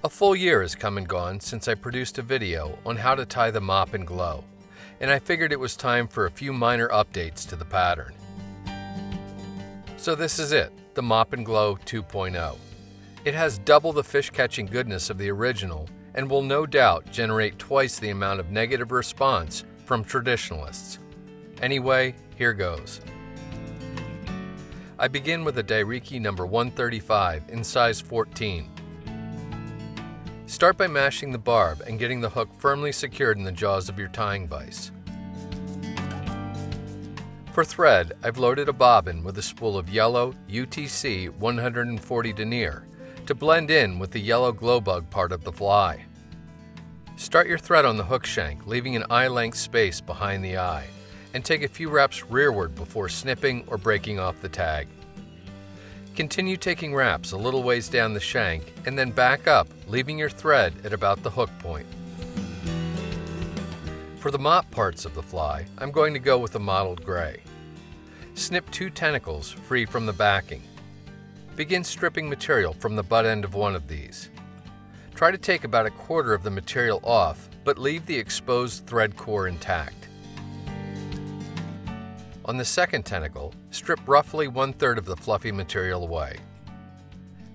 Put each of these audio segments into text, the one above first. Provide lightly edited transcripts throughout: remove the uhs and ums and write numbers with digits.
A full year has come and gone since I produced a video on how to tie the Mop N Glo, and I figured it was time for a few minor updates to the pattern. So this is it, the Mop N Glo 2.0. It has double the fish-catching goodness of the original and will no doubt generate twice the amount of negative response from traditionalists. Anyway, here goes. I begin with a Dai-Riki number 135 in size 14. Start by mashing the barb and getting the hook firmly secured in the jaws of your tying vise. For thread, I've loaded a bobbin with a spool of yellow UTC 140 Denier to blend in with the yellow Glowbug part of the fly. Start your thread on the hook shank, leaving an eye-length space behind the eye, and take a few wraps rearward before snipping or breaking off the tag. Continue taking wraps a little ways down the shank and then back up, leaving your thread at about the hook point. For the mop parts of the fly, I'm going to go with a mottled gray. Snip 2 tentacles free from the backing. Begin stripping material from the butt end of one of these. Try to take about a quarter of the material off, but leave the exposed thread core intact. On the second tentacle, strip roughly 1/3 of the fluffy material away.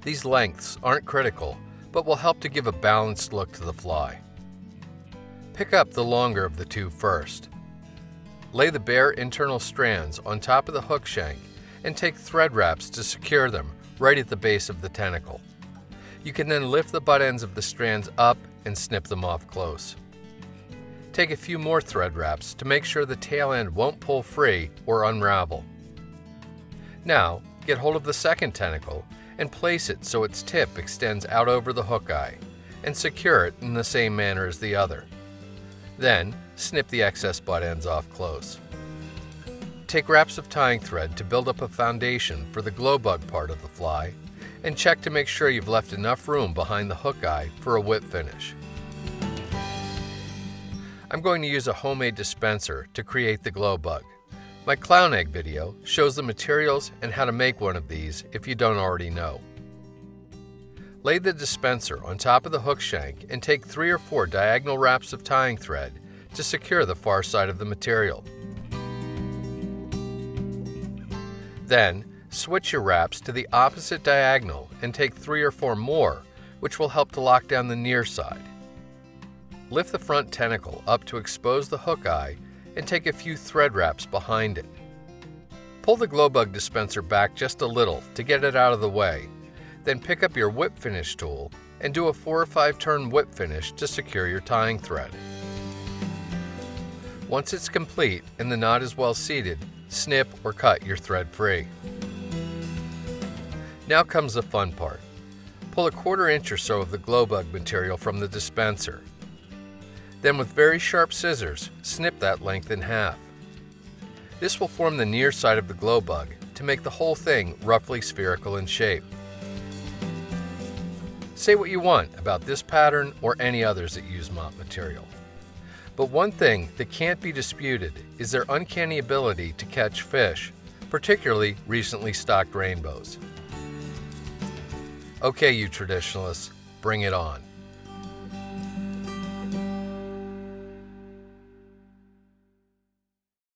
These lengths aren't critical, but will help to give a balanced look to the fly. Pick up the longer of the two first. Lay the bare internal strands on top of the hook shank and take thread wraps to secure them right at the base of the tentacle. You can then lift the butt ends of the strands up and snip them off close. Take a few more thread wraps to make sure the tail end won't pull free or unravel. Now, get hold of the second tentacle and place it so its tip extends out over the hook eye, and secure it in the same manner as the other. Then, snip the excess butt ends off close. Take wraps of tying thread to build up a foundation for the Glowbug part of the fly, and check to make sure you've left enough room behind the hook eye for a whip finish. I'm going to use a homemade dispenser to create the Glowbug. My clown egg video shows the materials and how to make one of these if you don't already know. Lay the dispenser on top of the hook shank and take 3 or 4 diagonal wraps of tying thread to secure the far side of the material. Then, switch your wraps to the opposite diagonal and take 3 or 4 more, which will help to lock down the near side. Lift the front tentacle up to expose the hook eye and take a few thread wraps behind it. Pull the Glowbug dispenser back just a little to get it out of the way, then pick up your whip finish tool and do a 4 or 5 turn whip finish to secure your tying thread. Once it's complete and the knot is well seated, snip or cut your thread free. Now comes the fun part. Pull a 1/4 inch or so of the Glowbug material from the dispenser. Then with very sharp scissors, snip that length in half. This will form the near side of the Glowbug to make the whole thing roughly spherical in shape. Say what you want about this pattern or any others that use mop material. But one thing that can't be disputed is their uncanny ability to catch fish, particularly recently stocked rainbows. Okay, you traditionalists, bring it on.